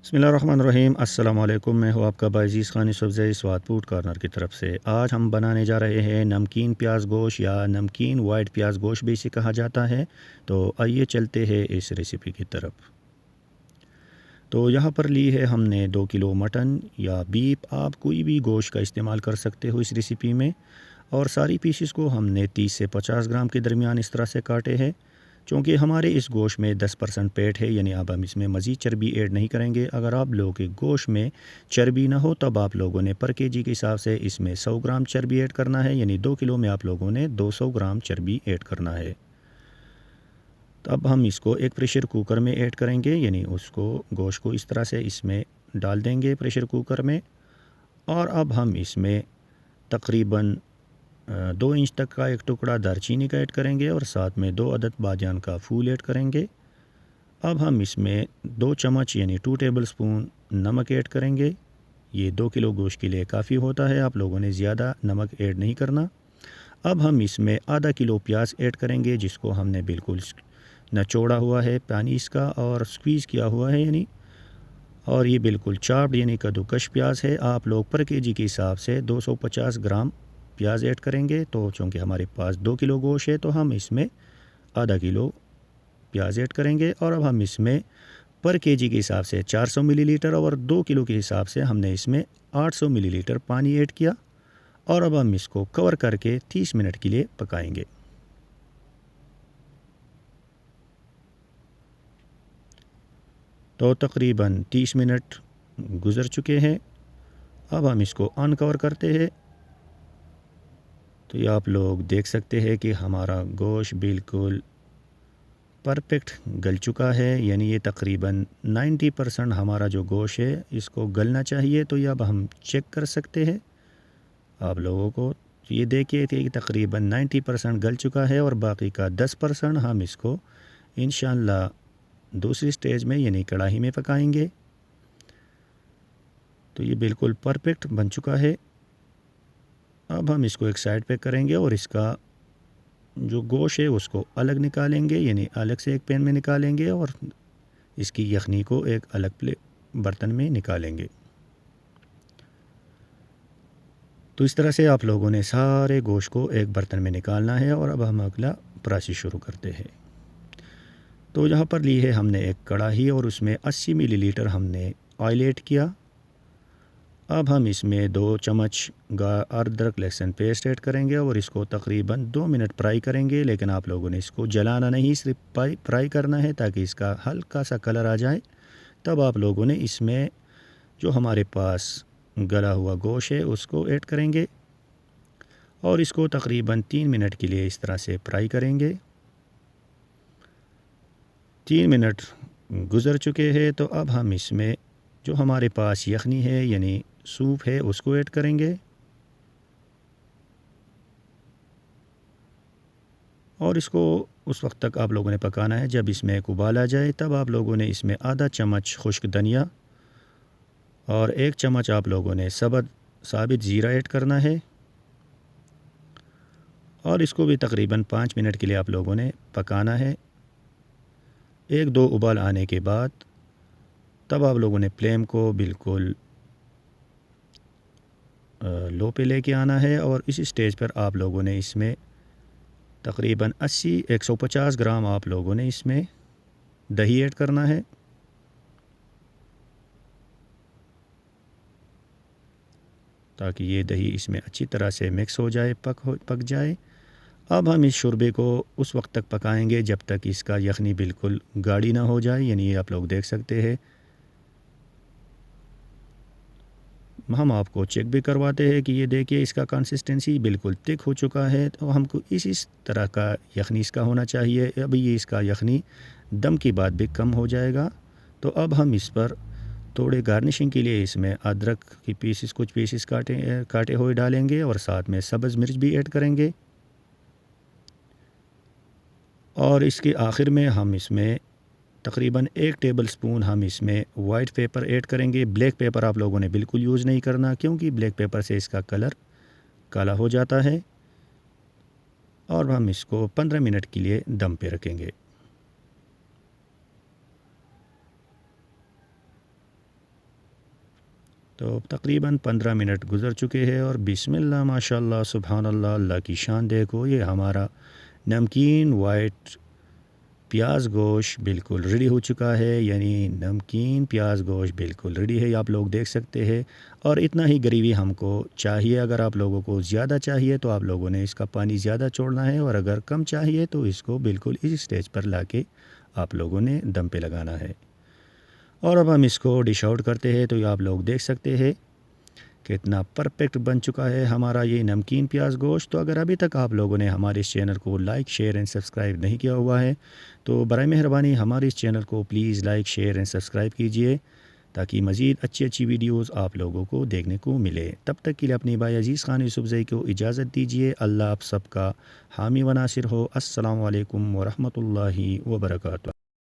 بسم اللہ الرحمن الرحیم۔ السلام علیکم، میں ہوں آپ کا باعزیز خان یوسف زئی سوات فوڈ کارنر کی طرف سے۔ آج ہم بنانے جا رہے ہیں نمکین پیاز گوشت یا نمکین وائٹ پیاز گوشت بھی اسے کہا جاتا ہے۔ تو آئیے چلتے ہیں اس ریسیپی کی طرف۔ تو یہاں پر لی ہے ہم نے 2 کلو مٹن یا بیف، آپ کوئی بھی گوشت کا استعمال کر سکتے ہو اس ریسیپی میں، اور ساری پیسز کو ہم نے 30 سے 50 گرام کے درمیان اس طرح سے کاٹے ہیں۔ چونکہ ہمارے اس گوشت میں 10% پیٹ ہے، یعنی اب ہم اس میں مزید چربی ایڈ نہیں کریں گے۔ اگر آپ لوگوں کے گوشت میں چربی نہ ہو تب آپ لوگوں نے پر کے جی کے حساب سے اس میں 100 گرام چربی ایڈ کرنا ہے، یعنی 2 کلو میں آپ لوگوں نے 200 گرام چربی ایڈ کرنا ہے۔ تو اب ہم اس کو ایک پریشر کوکر میں ایڈ کریں گے، یعنی اس کو گوشت کو اس طرح سے اس میں ڈال دیں گے پریشر کوکر میں، اور اب ہم اس میں تقریباً 2 انچ تک کا ایک ٹکڑا دار چینی کا ایڈ کریں گے، اور ساتھ میں 2 عدد بادیان کا پھول ایڈ کریں گے۔ اب ہم اس میں 2 چمچ یعنی 2 ٹیبل سپون نمک ایڈ کریں گے۔ یہ 2 کلو گوشت کے لیے کافی ہوتا ہے، آپ لوگوں نے زیادہ نمک ایڈ نہیں کرنا۔ اب ہم اس میں آدھا کلو پیاز ایڈ کریں گے، جس کو ہم نے بالکل نچوڑا ہوا ہے پانی اس کا، اور سکویز کیا ہوا ہے یعنی، اور یہ بالکل چاپڈ یعنی کدوکش پیاز ہے۔ آپ لوگ پر کے جی کے حساب سے 250 گرام پیاز ایڈ کریں گے، تو چونکہ ہمارے پاس 2 کلو گوشت ہے تو ہم اس میں آدھا کلو پیاز ایڈ کریں گے، اور اب ہم اس میں پر کے جی کے حساب سے 400 ملی لیٹر اور 2 کلو کے حساب سے ہم نے اس میں 800 ملی لیٹر پانی ایڈ کیا، اور اب ہم اس کو کور کر کے 30 منٹ کے لیے پکائیں گے۔ تو تقریباً 30 منٹ گزر چکے ہیں۔ اب ہم اس کو آن کور کرتے ہیں، تو یہ آپ لوگ دیکھ سکتے ہیں کہ ہمارا گوشت بالکل پرفیکٹ گل چکا ہے، یعنی یہ تقریباً 90% ہمارا جو گوشت ہے اس کو گلنا چاہیے۔ تو یہ اب ہم چیک کر سکتے ہیں آپ لوگوں کو، یہ دیکھیے کہ تقریباً 90% گل چکا ہے، اور باقی کا 10% ہم اس کو انشاءاللہ دوسری سٹیج میں یعنی کڑاہی میں پکائیں گے۔ تو یہ بالکل پرفیکٹ بن چکا ہے۔ اب ہم اس کو ایک سائڈ پہ کریں گے، اور اس کا جو گوشت ہے اس کو الگ نکالیں گے، یعنی الگ سے ایک پین میں نکالیں گے، اور اس کی یخنی کو ایک الگ برتن میں نکالیں گے۔ تو اس طرح سے آپ لوگوں نے سارے گوشت کو ایک برتن میں نکالنا ہے، اور اب ہم اگلا پروسیس شروع کرتے ہیں۔ تو یہاں پر لی ہے ہم نے ایک کڑاہی، اور اس میں 80 ملی لیٹر ہم نے آئل ایڈ کیا۔ اب ہم اس میں 2 چمچ ادرک لہسن پیسٹ ایڈ کریں گے، اور اس کو تقریباً 2 منٹ فرائی کریں گے، لیکن آپ لوگوں نے اس کو جلانا نہیں، صرف فرائی کرنا ہے تاکہ اس کا ہلکا سا کلر آ جائے۔ تب آپ لوگوں نے اس میں جو ہمارے پاس گلا ہوا گوشت ہے اس کو ایڈ کریں گے، اور اس کو تقریباً 3 منٹ کے لیے اس طرح سے فرائی کریں گے۔ 3 منٹ گزر چکے ہیں، تو اب ہم اس میں جو ہمارے پاس یخنی ہے یعنی سوپ ہے اس کو ایڈ کریں گے، اور اس کو اس وقت تک آپ لوگوں نے پکانا ہے جب اس میں ایک ابال آ جائے۔ تب آپ لوگوں نے اس میں آدھا چمچ خشک دھنیا اور 1 چمچ آپ لوگوں نے ثابت زیرہ ایڈ کرنا ہے، اور اس کو بھی تقریباً 5 منٹ کے لیے آپ لوگوں نے پکانا ہے۔ 1-2 ابال آنے کے بعد تب آپ لوگوں نے فلیم کو بالکل لو پہ لے کے آنا ہے، اور اس سٹیج پر آپ لوگوں نے اس میں تقریباً 150 گرام آپ لوگوں نے اس میں دہی ایڈ کرنا ہے، تاکہ یہ دہی اس میں اچھی طرح سے مکس ہو جائے، پک جائے۔ اب ہم اس شوربے کو اس وقت تک پکائیں گے جب تک اس کا یخنی بالکل گاڑھی نہ ہو جائے، یعنی یہ آپ لوگ دیکھ سکتے ہیں۔ ہم آپ کو چیک بھی کرواتے ہیں کہ یہ دیکھیے اس کا کنسسٹنسی بالکل تھک ہو چکا ہے، تو ہم کو اس طرح کا یخنی اس کا ہونا چاہیے۔ ابھی یہ اس کا یخنی دم کی بعد بھی کم ہو جائے گا۔ تو اب ہم اس پر تھوڑے گارنشنگ کے لیے اس میں ادرک کی کچھ پیسز کاٹے ہوئے ڈالیں گے، اور ساتھ میں سبز مرچ بھی ایڈ کریں گے، اور اس کے آخر میں ہم اس میں تقریباً 1 ٹیبل سپون ہم اس میں وائٹ پیپر ایڈ کریں گے۔ بلیک پیپر آپ لوگوں نے بالکل یوز نہیں کرنا، کیونکہ بلیک پیپر سے اس کا کلر کالا ہو جاتا ہے، اور ہم اس کو 15 منٹ کے لیے دم پہ رکھیں گے۔ تو تقریباً 15 منٹ گزر چکے ہیں اور بسم اللہ ماشاءاللہ سبحان اللہ، اللہ کی شان دیکھو، یہ ہمارا نمکین وائٹ پیاز گوشت بالکل ریڈی ہو چکا ہے، یعنی نمکین پیاز گوشت بالکل ریڈی ہے، آپ لوگ دیکھ سکتے ہیں۔ اور اتنا ہی گریوی ہم کو چاہیے، اگر آپ لوگوں کو زیادہ چاہیے تو آپ لوگوں نے اس کا پانی زیادہ چھوڑنا ہے، اور اگر کم چاہیے تو اس کو بالکل اسی سٹیج پر لا کے آپ لوگوں نے دم پہ لگانا ہے۔ اور اب ہم اس کو ڈش آؤٹ کرتے ہیں، تو یہ آپ لوگ دیکھ سکتے ہیں کتنا پرفیکٹ بن چکا ہے ہمارا یہ نمکین پیاز گوشت۔ تو اگر ابھی تک آپ لوگوں نے ہمارے اس چینل کو لائک شیئر اینڈ سبسکرائب نہیں کیا ہوا ہے تو برائے مہربانی ہمارے اس چینل کو please like share and subscribe کیجئے، تاکہ مزید اچھی ویڈیوز آپ لوگوں کو دیکھنے کو ملے۔ تب تک کے لیے اپنی بھائی عزیز خان یوسفزئی کو اجازت دیجیے۔ اللہ آپ سب کا حامی و ناصر ہو۔ السلام علیکم ورحمۃ اللہ وبرکاتہ۔